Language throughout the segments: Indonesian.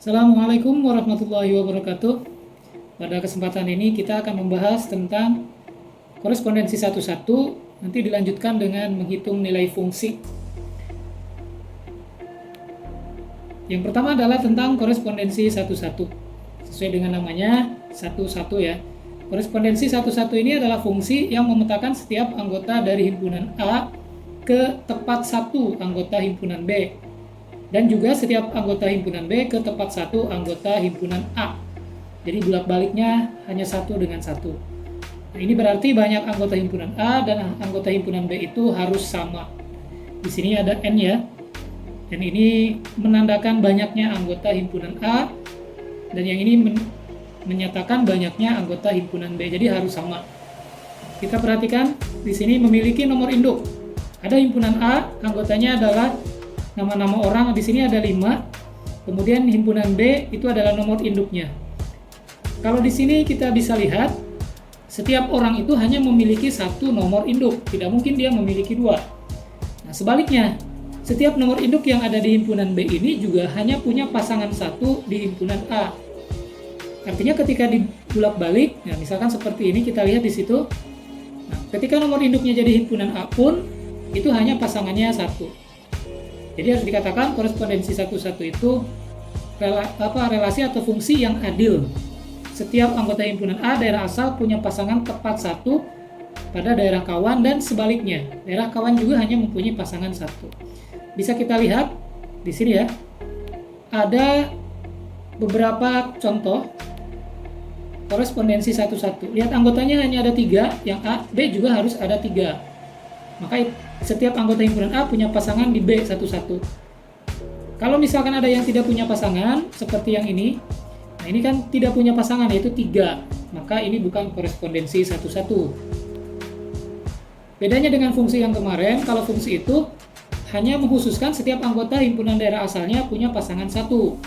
Assalamualaikum warahmatullahi wabarakatuh. Pada kesempatan ini kita akan membahas tentang korespondensi satu-satu, nanti dilanjutkan dengan menghitung nilai fungsi. Yang pertama adalah tentang korespondensi satu-satu. Sesuai dengan namanya, satu-satu ya. Korespondensi satu-satu ini adalah fungsi yang memetakan setiap anggota dari himpunan A ke tepat satu anggota himpunan B. Dan juga setiap anggota himpunan B ke tepat satu anggota himpunan A. Jadi bolak-baliknya hanya satu dengan satu. Nah, ini berarti banyak anggota himpunan A dan anggota himpunan B itu harus sama. Di sini ada N ya. Dan ini menandakan banyaknya anggota himpunan A, dan yang ini menyatakan banyaknya anggota himpunan B. Jadi harus sama. Kita perhatikan di sini memiliki nomor induk. Ada himpunan A, anggotanya adalah nama-nama orang, di sini ada 5. Kemudian himpunan B itu adalah nomor induknya. Kalau di sini kita bisa lihat, setiap orang itu hanya memiliki satu nomor induk, tidak mungkin dia memiliki 2. Nah, sebaliknya, setiap nomor induk yang ada di himpunan B ini juga hanya punya pasangan satu di himpunan A. Artinya ketika dibulak-balik, ya misalkan seperti ini kita lihat di situ. Nah, ketika nomor induknya jadi himpunan A pun, itu hanya pasangannya satu. Jadi harus dikatakan korespondensi satu-satu itu relasi atau fungsi yang adil. Setiap anggota himpunan A daerah asal punya pasangan tepat satu pada daerah kawan dan sebaliknya. Daerah kawan juga hanya mempunyai pasangan satu. Bisa kita lihat di sini ya. Ada beberapa contoh korespondensi satu-satu. Lihat anggotanya hanya ada 3, yang A, B juga harus ada 3. Maka setiap anggota himpunan A punya pasangan di B satu-satu. Kalau misalkan ada yang tidak punya pasangan, seperti yang ini, nah ini kan tidak punya pasangan, yaitu 3. Maka ini bukan korespondensi satu-satu. Bedanya dengan fungsi yang kemarin, kalau fungsi itu hanya mengkhususkan setiap anggota himpunan daerah asalnya punya pasangan satu.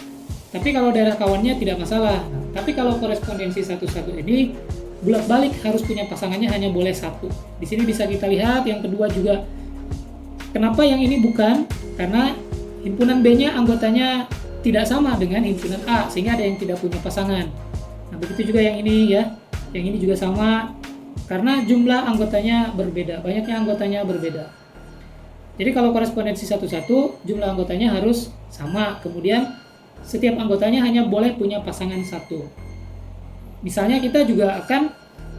Tapi kalau daerah kawannya tidak masalah. Nah, tapi kalau korespondensi satu-satu ini, bolak-balik harus punya pasangannya hanya boleh satu. Di sini bisa kita lihat yang kedua juga. Kenapa yang ini bukan? Karena himpunan B-nya anggotanya tidak sama dengan himpunan A, sehingga ada yang tidak punya pasangan. Nah, begitu juga yang ini ya. Yang ini juga sama, karena jumlah anggotanya berbeda, banyaknya anggotanya berbeda. Jadi kalau korespondensi satu-satu, jumlah anggotanya harus sama. Kemudian setiap anggotanya hanya boleh punya pasangan satu. Misalnya kita juga akan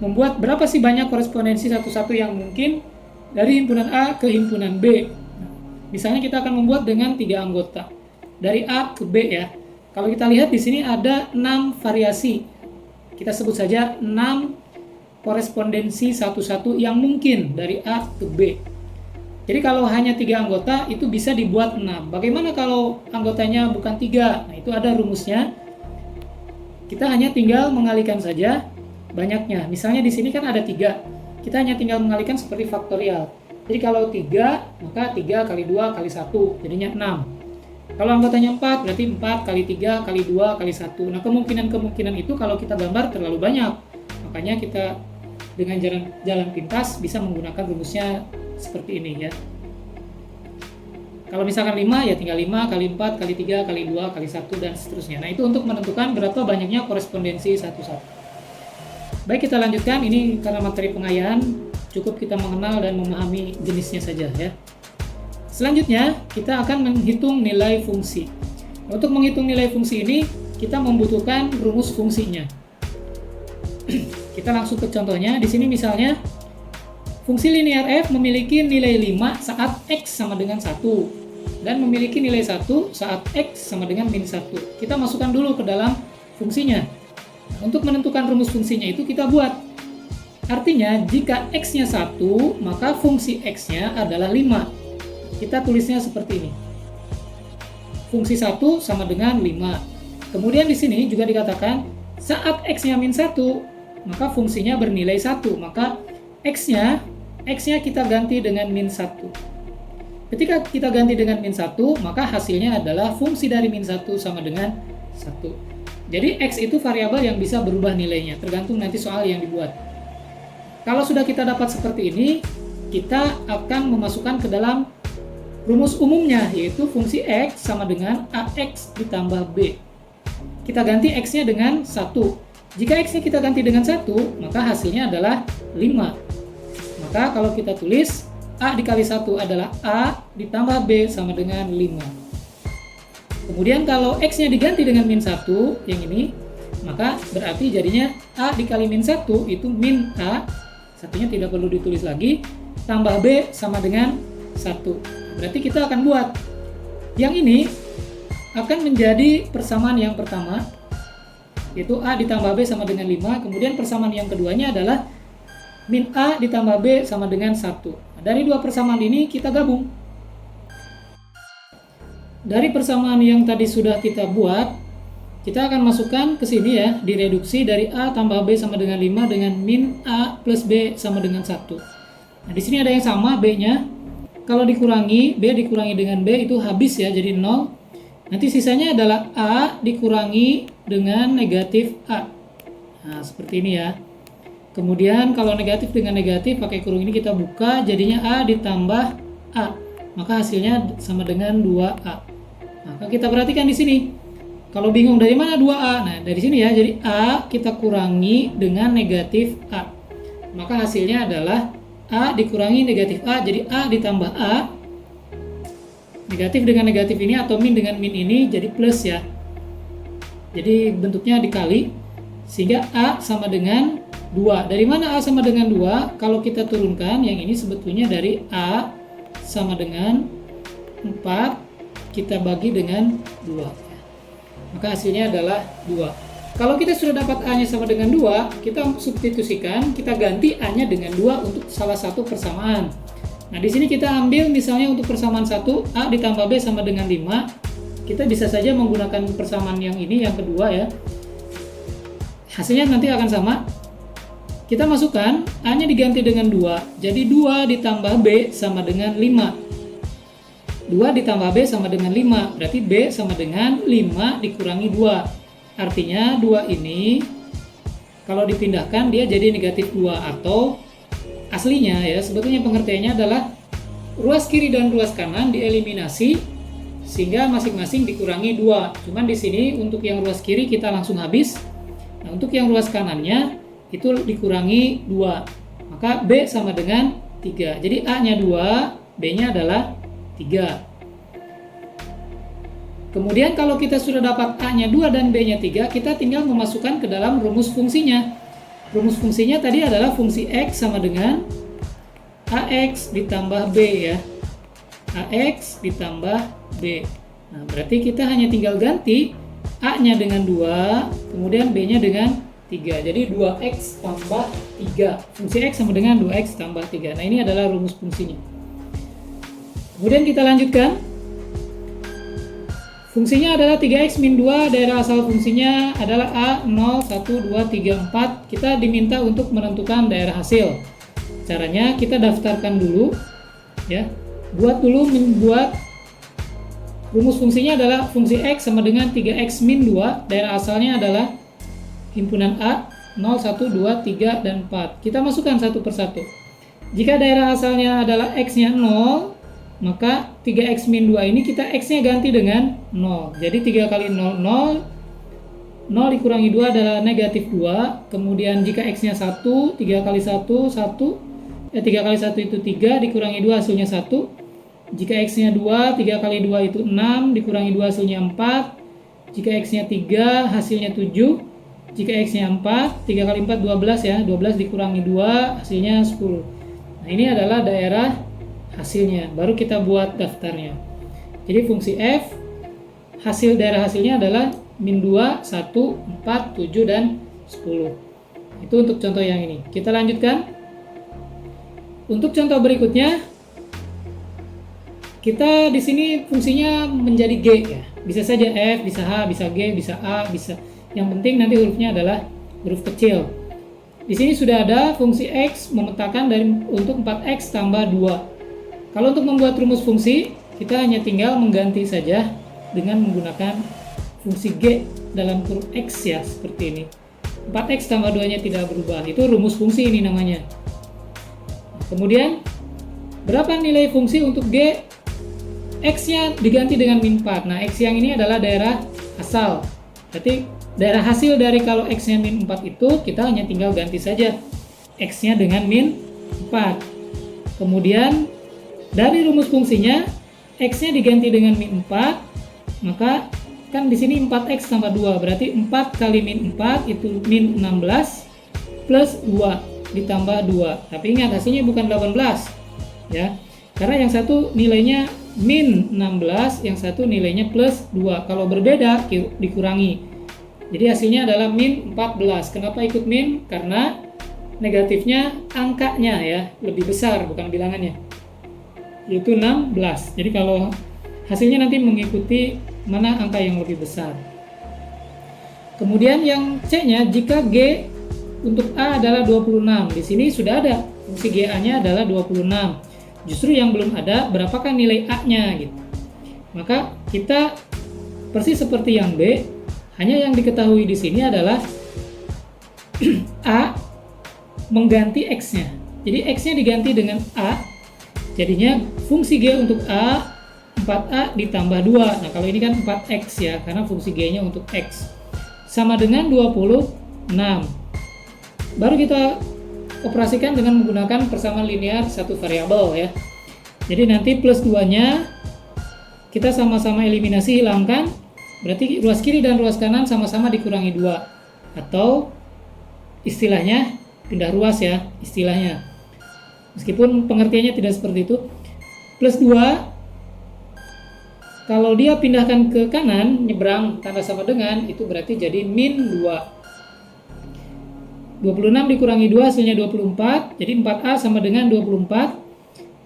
membuat berapa sih banyak korespondensi satu-satu yang mungkin dari himpunan A ke himpunan B. Misalnya kita akan membuat dengan 3 anggota. Dari A ke B ya. Kalau kita lihat di sini ada 6 variasi. Kita sebut saja 6 korespondensi satu-satu yang mungkin dari A ke B. Jadi kalau hanya 3 anggota itu bisa dibuat 6. Bagaimana kalau anggotanya bukan 3? Nah, itu ada rumusnya. Kita hanya tinggal mengalihkan saja banyaknya. Misalnya di sini kan ada 3. Kita hanya tinggal mengalihkan seperti faktorial. Jadi kalau 3, maka 3 kali 2 kali 1, jadinya 6. Kalau anggotanya 4, berarti 4 kali 3 kali 2 kali 1. Nah, kemungkinan-kemungkinan itu kalau kita gambar terlalu banyak. Makanya kita dengan jalan pintas bisa menggunakan rumusnya seperti ini ya. Kalau misalkan 5, ya tinggal 5 kali 4 kali 3 kali 2 kali 1 dan seterusnya. Nah, itu untuk menentukan berapa banyaknya korespondensi satu-satu. Baik, kita lanjutkan. Ini karena materi pengayaan, cukup kita mengenal dan memahami jenisnya saja ya. Selanjutnya, kita akan menghitung nilai fungsi. Untuk menghitung nilai fungsi ini, kita membutuhkan rumus fungsinya. Kita langsung ke contohnya. Di sini misalnya, fungsi linear f memiliki nilai 5 saat x sama dengan 1 dan memiliki nilai 1 saat x sama dengan min 1. Kita masukkan dulu ke dalam fungsinya. Untuk menentukan rumus fungsinya itu kita buat. Artinya jika x-nya 1, maka fungsi x-nya adalah 5. Kita tulisnya seperti ini. Fungsi 1 sama dengan 5. Kemudian di sini juga dikatakan saat x-nya min 1, maka fungsinya bernilai 1. Maka x-nya kita ganti dengan min 1. Ketika kita ganti dengan min 1, maka hasilnya adalah fungsi dari min 1 sama dengan 1. Jadi x itu variabel yang bisa berubah nilainya, tergantung nanti soal yang dibuat. Kalau sudah kita dapat seperti ini, kita akan memasukkan ke dalam rumus umumnya, yaitu fungsi X sama dengan AX ditambah B. kita ganti X-nya dengan 1. Jika X-nya kita ganti dengan 1, maka hasilnya adalah 5. Maka kalau kita tulis A dikali 1 adalah A ditambah B sama dengan 5. Kemudian kalau X-nya diganti dengan min 1, yang ini, maka berarti jadinya A dikali min 1 itu min A, satunya tidak perlu ditulis lagi, tambah B sama dengan 1. Berarti kita akan buat yang ini akan menjadi persamaan yang pertama, yaitu A ditambah B sama dengan 5. Kemudian persamaan yang keduanya adalah min A ditambah B sama dengan 1. Nah, dari dua persamaan ini kita gabung. Dari persamaan yang tadi sudah kita buat, kita akan masukkan ke sini ya, direduksi dari A tambah B sama dengan 5 dengan min A plus B sama dengan 1. Nah, di sini ada yang sama, B-nya. Kalau dikurangi, B dikurangi dengan B itu habis ya, jadi 0. Nanti sisanya adalah A dikurangi dengan negatif A. Nah, seperti ini ya. Kemudian kalau negatif dengan negatif, pakai kurung ini kita buka, jadinya A ditambah A. Maka hasilnya sama dengan 2A. Maka kita perhatikan di sini. Kalau bingung dari mana 2A? Nah, dari sini ya. Jadi A kita kurangi dengan negatif A. Maka hasilnya adalah A dikurangi negatif A, jadi A ditambah A. Negatif dengan negatif ini atau min dengan min ini jadi plus ya. Jadi bentuknya dikali, sehingga A sama dengan 2. Dari mana A sama dengan 2? Kalau kita turunkan, yang ini sebetulnya dari A sama dengan 4, kita bagi dengan 2. Maka hasilnya adalah 2. Kalau kita sudah dapat A-nya sama dengan 2, kita substitusikan, kita ganti A-nya dengan 2 untuk salah satu persamaan. Nah, di sini kita ambil misalnya untuk persamaan 1, A ditambah B sama dengan 5. Kita bisa saja menggunakan persamaan yang ini, yang kedua ya. Hasilnya nanti akan sama. Kita masukkan, A-nya diganti dengan 2. Jadi 2 ditambah B sama dengan 5. 2 ditambah B sama dengan 5. Berarti B sama dengan 5 dikurangi 2. Artinya 2 ini, kalau dipindahkan dia jadi negatif 2 atau aslinya ya, sebetulnya pengertiannya adalah ruas kiri dan ruas kanan dieliminasi sehingga masing-masing dikurangi 2. Cuman di sini untuk yang ruas kiri kita langsung habis. Nah, untuk yang ruas kanannya itu dikurangi 2. Maka B sama dengan 3. Jadi A-nya 2, B-nya adalah 3. Kemudian kalau kita sudah dapat A-nya 2 dan B-nya 3, kita tinggal memasukkan ke dalam rumus fungsinya. Rumus fungsinya tadi adalah fungsi X sama dengan AX ditambah B ya. AX ditambah B. Nah, berarti kita hanya tinggal ganti A-nya dengan 2, kemudian B-nya dengan 3. Jadi 2X tambah 3. Fungsi X sama dengan 2X tambah 3. Nah, ini adalah rumus fungsinya. Kemudian kita lanjutkan. Fungsinya adalah 3x min 2, daerah asal fungsinya adalah A, 0, 1, 2, 3, 4. Kita diminta untuk menentukan daerah hasil. Caranya kita daftarkan dulu, ya. Membuat rumus fungsinya adalah fungsi x sama dengan 3x min 2, daerah asalnya adalah himpunan A, 0, 1, 2, 3, dan 4. Kita masukkan satu persatu. Jika daerah asalnya adalah x-nya 0, maka 3x min 2 ini kita x-nya ganti dengan 0. Jadi 3 kali 0, 0. 0 dikurangi 2 adalah negatif 2. Kemudian jika x-nya 1, 3 kali 1, 1. 3 kali 1 itu 3, dikurangi 2 hasilnya 1. Jika x-nya 2, 3 kali 2 itu 6, dikurangi 2 hasilnya 4. Jika x-nya 3, hasilnya 7. Jika x-nya 4, 3 kali 4, 12 ya. 12 dikurangi 2, hasilnya 10. Nah, ini adalah daerah hasilnya, baru kita buat daftarnya. Jadi fungsi f, hasil daerah hasilnya adalah min 2, 1, 4, 7, dan 10. Itu untuk contoh yang ini. Kita lanjutkan. Untuk contoh berikutnya, kita di sini fungsinya menjadi G ya. Bisa saja F, bisa H, bisa G, bisa A, bisa. Yang penting nanti hurufnya adalah huruf kecil. Di sini sudah ada fungsi X memetakan untuk 4X tambah 2. Kalau untuk membuat rumus fungsi, kita hanya tinggal mengganti saja dengan menggunakan fungsi G dalam kurung X ya, seperti ini. 4X tambah 2-nya tidak berubah, itu rumus fungsi ini namanya. Kemudian, berapa nilai fungsi untuk G? X-nya diganti dengan min 4. Nah, X yang ini adalah daerah asal. Berarti daerah hasil dari kalau X-nya min 4 itu kita hanya tinggal ganti saja X-nya dengan min 4. Kemudian dari rumus fungsinya X-nya diganti dengan min 4, maka kan di sini 4X tambah 2, berarti 4 kali min 4 itu min 16 plus 2 ditambah 2. Tapi ingat hasilnya bukan 18 ya. Karena yang satu nilainya min 16, yang satu nilainya plus 2. Kalau berbeda dikurangi. Jadi hasilnya adalah min 14. Kenapa ikut min? Karena negatifnya angkanya ya, lebih besar bukan bilangannya. Yaitu 16. Jadi kalau hasilnya nanti mengikuti mana angka yang lebih besar. Kemudian yang C-nya, jika G untuk A adalah 26. Di sini sudah ada fungsi GA-nya adalah 26. Justru yang belum ada berapakah nilai A-nya gitu. Maka kita persis seperti yang B, hanya yang diketahui di sini adalah A mengganti X-nya. Jadi X-nya diganti dengan A. Jadinya fungsi G untuk A 4A ditambah 2. Nah, kalau ini kan 4X ya, karena fungsi G-nya untuk X. Sama dengan 26. Baru kita operasikan dengan menggunakan persamaan linear satu variabel ya. Jadi nanti plus 2-nya kita sama-sama eliminasi, hilangkan. Berarti ruas kiri dan ruas kanan sama-sama dikurangi 2. Atau istilahnya pindah ruas ya, istilahnya. Meskipun pengertiannya tidak seperti itu. Plus 2, kalau dia pindahkan ke kanan, nyebrang tanda sama dengan, itu berarti jadi min 2. 26 dikurangi 2 hasilnya 24, jadi 4A sama dengan 24,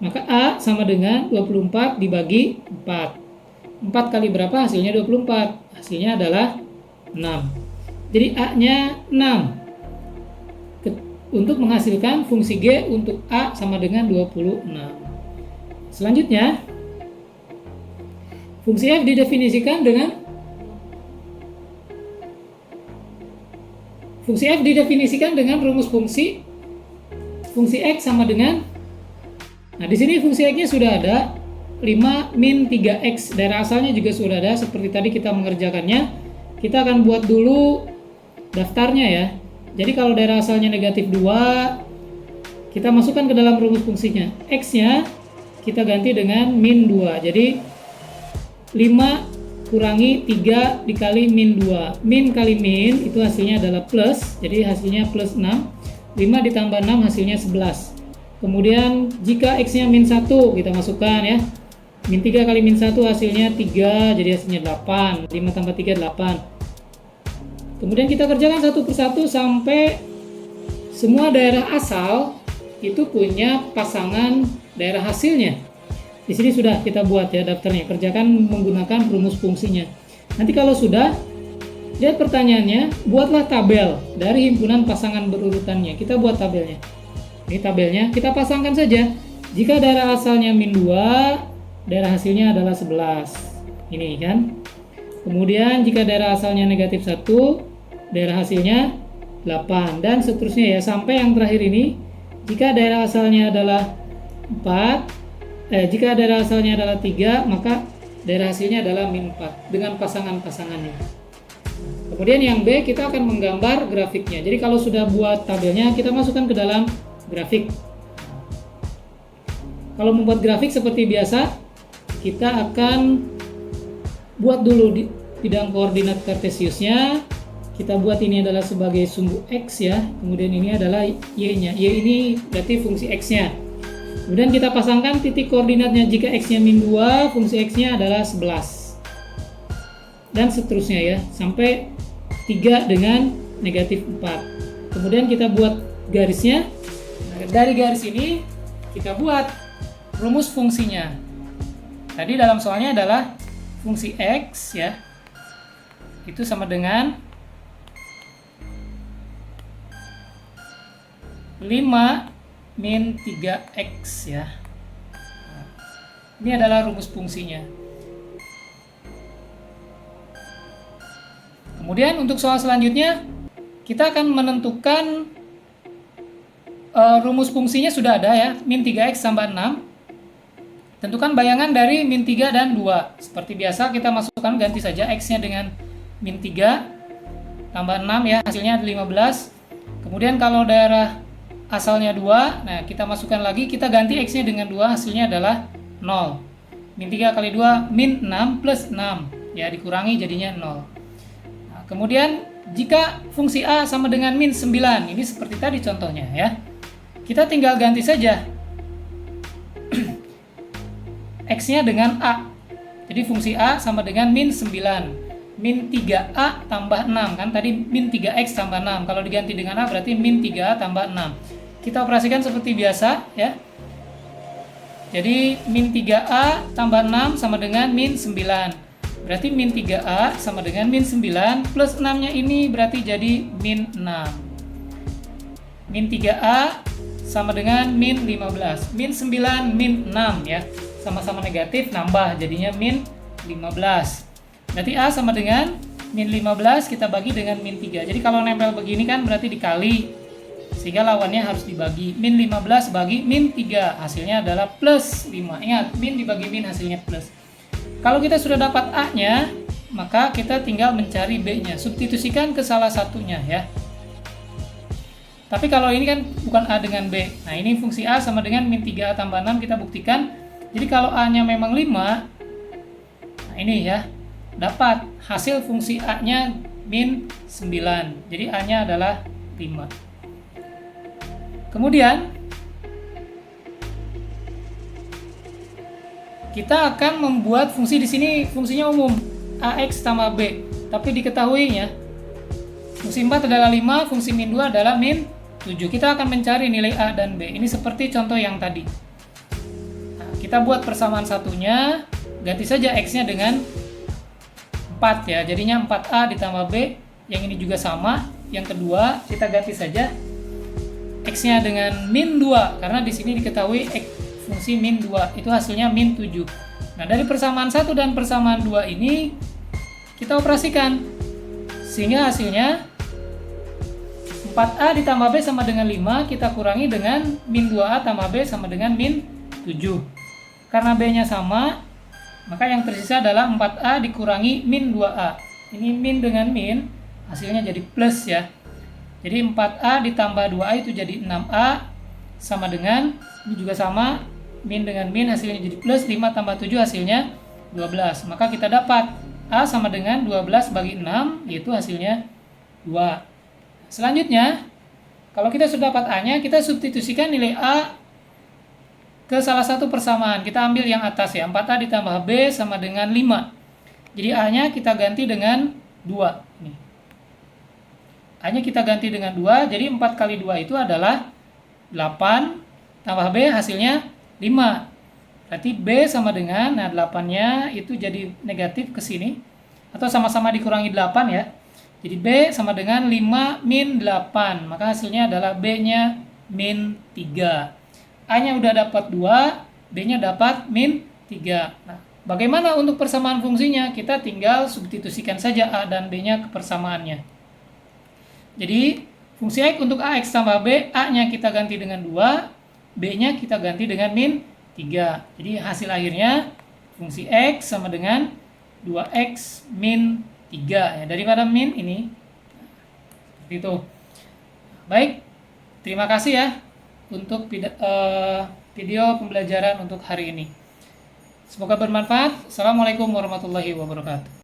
maka A sama dengan 24 dibagi 4. 4 kali berapa hasilnya 24, hasilnya adalah 6. Jadi A-nya 6. Untuk menghasilkan fungsi G untuk A sama dengan 26. Selanjutnya, fungsi F didefinisikan dengan rumus fungsi X sama dengan, nah di sini fungsi X-nya sudah ada 5 min 3X, daerah asalnya juga sudah ada seperti tadi kita mengerjakannya. Kita akan buat dulu daftarnya ya. Jadi kalau daerah asalnya negatif 2, kita masukkan ke dalam rumus fungsinya. X-nya kita ganti dengan min 2, jadi 5 kurangi 3 dikali min 2. Min kali min itu hasilnya adalah plus, jadi hasilnya plus 6. 5 ditambah 6 hasilnya 11. Kemudian jika X-nya min 1 kita masukkan ya. Min 3 kali min 1 hasilnya 3, jadi hasilnya 8. 5 tambah 3 8. Kemudian kita kerjakan satu persatu sampai semua daerah asal itu punya pasangan daerah hasilnya. Di sini sudah kita buat ya daftarnya, kerjakan menggunakan rumus fungsinya. Nanti kalau sudah, lihat pertanyaannya, buatlah tabel dari himpunan pasangan berurutannya. Kita buat tabelnya. Ini tabelnya, kita pasangkan saja. Jika daerah asalnya min 2, daerah hasilnya adalah 11. Ini kan. Kemudian jika daerah asalnya negatif 1, daerah hasilnya 8. Dan seterusnya ya, sampai yang terakhir ini. Jika daerah asalnya adalah 4, jika daerah asalnya adalah 3, maka daerah hasilnya adalah min 4 dengan pasangan-pasangannya. Kemudian yang B, kita akan menggambar grafiknya. Jadi kalau sudah buat tabelnya, kita masukkan ke dalam grafik. Kalau membuat grafik seperti biasa, kita akan buat dulu di bidang koordinat kartesiusnya. Kita buat ini adalah sebagai sumbu X ya. Kemudian ini adalah Y-nya. Y ini berarti fungsi X-nya. Kemudian kita pasangkan titik koordinatnya. Jika X-nya min 2, fungsi X-nya adalah 11. Dan seterusnya ya, sampai 3 dengan negatif 4. Kemudian kita buat garisnya. Nah, dari garis ini, kita buat rumus fungsinya. Tadi dalam soalnya adalah fungsi X ya, itu sama dengan 5 min 3X ya. Ini adalah rumus fungsinya. Kemudian untuk soal selanjutnya, kita akan menentukan rumus fungsinya sudah ada ya, min 3X tambah 6. Tentukan bayangan dari min 3 dan 2. Seperti biasa kita masukkan, ganti saja X-nya dengan min 3. tambah 6 ya, hasilnya 15. Kemudian kalau daerah asalnya 2, nah kita masukkan lagi, kita ganti X-nya dengan 2, hasilnya adalah 0. Min 3 kali 2, min 6 plus 6. Ya, dikurangi jadinya 0. Nah, kemudian jika fungsi A sama dengan min 9, ini seperti tadi contohnya ya. Kita tinggal ganti saja X-nya dengan A. Jadi fungsi A sama dengan min 9. Min 3A tambah 6. Kan tadi min 3X tambah 6. Kalau diganti dengan A berarti min 3A tambah 6. Kita operasikan seperti biasa ya. Jadi min 3A tambah 6 sama dengan min 9. Berarti min 3A sama dengan min 9 plus 6-nya ini berarti jadi min 6. Min 3A sama dengan min 15. Min 9, min 6 ya. Sama-sama negatif, nambah jadinya min 15. Berarti A sama dengan min 15 kita bagi dengan min 3. Jadi kalau nempel begini kan berarti dikali, sehingga lawannya harus dibagi. Min 15 bagi min 3, hasilnya adalah plus 5. Ingat, min dibagi min hasilnya plus. Kalau kita sudah dapat A-nya, maka kita tinggal mencari B-nya. Substitusikan ke salah satunya ya. Tapi kalau ini kan bukan A dengan B. Nah ini fungsi A sama dengan min 3A tambah 6 kita buktikan. Jadi kalau A-nya memang 5, nah ini ya, dapat hasil fungsi A-nya min 9. Jadi A-nya adalah 5. Kemudian kita akan membuat fungsi di sini, fungsinya umum AX tambah B. Tapi diketahuinya fungsi 4 adalah 5, fungsi min 2 adalah min 7. Kita akan mencari nilai A dan B. Ini seperti contoh yang tadi. Nah, kita buat persamaan satunya, ganti saja X-nya dengan 4 ya. Jadinya 4A ditambah B, yang ini juga sama. Yang kedua, kita ganti saja X-nya dengan min 2, karena di sini diketahui X fungsi min 2, itu hasilnya min 7. Nah, dari persamaan 1 dan persamaan 2 ini, kita operasikan. Sehingga hasilnya 4A ditambah B sama dengan 5, kita kurangi dengan min 2A tambah B sama dengan min 7. Karena B-nya sama, maka yang tersisa adalah 4A dikurangi min 2A. Ini min dengan min, hasilnya jadi plus ya. Jadi 4A ditambah 2A itu jadi 6A, sama dengan, ini juga sama, min dengan min hasilnya jadi plus, 5 tambah 7 hasilnya 12. Maka kita dapat A sama dengan 12 bagi 6, yaitu hasilnya 2. Selanjutnya, kalau kita sudah dapat A-nya, kita substitusikan nilai A ke salah satu persamaan. Kita ambil yang atas ya, 4A ditambah B sama dengan 5. Jadi A-nya kita ganti dengan 2. Nih. A-nya kita ganti dengan 2, jadi 4 kali 2 itu adalah 8, tambah B hasilnya 5. Berarti B sama dengan, nah 8-nya itu jadi negatif ke sini, atau sama-sama dikurangi 8 ya. Jadi B sama dengan 5 min 8, maka hasilnya adalah B-nya min 3. A-nya udah dapat 2, B-nya dapat min 3. Nah, bagaimana untuk persamaan fungsinya? Kita tinggal substitusikan saja A dan B-nya ke persamaannya. Jadi, fungsi X untuk AX tambah B, A-nya kita ganti dengan 2, B-nya kita ganti dengan min 3. Jadi, hasil akhirnya fungsi X sama dengan 2X min 3 ya, daripada min ini seperti itu. Baik, terima kasih ya untuk video pembelajaran untuk hari ini. Semoga bermanfaat. Assalamualaikum warahmatullahi wabarakatuh.